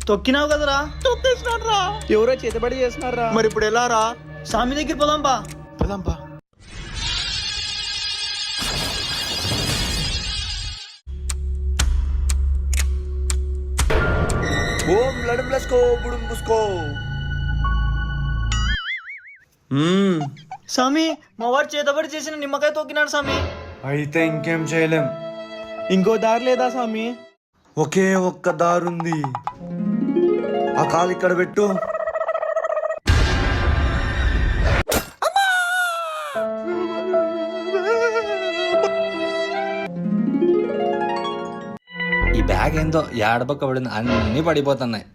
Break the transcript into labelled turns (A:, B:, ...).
A: తొక్కినావు కదరా.
B: తొక్కేసినారా? ఎవరో చేతబడి చేస్తున్నారా?
A: మరి ఇప్పుడు ఎలా రా? స్వామి దగ్గర పోదాంపా.
B: పదంపా.
C: ఓం లడం లస్కో బుడుం బుస్కో.
A: స్వామి మా వాడు చేతబడి చేసిన నిమ్మకాయ తొక్కినాడు స్వామి.
C: అయితే ఇంకేం చేయలేం.
B: ఇంకో దారి లేదా స్వామి?
C: ఒకే ఒక్క దారుంది. ఆ కాలు ఇక్కడ పెట్టు.
D: ఈ బ్యాగ్ ఏందో ఏడపక్క పడింది, అన్నీ పడిపోతున్నాయి.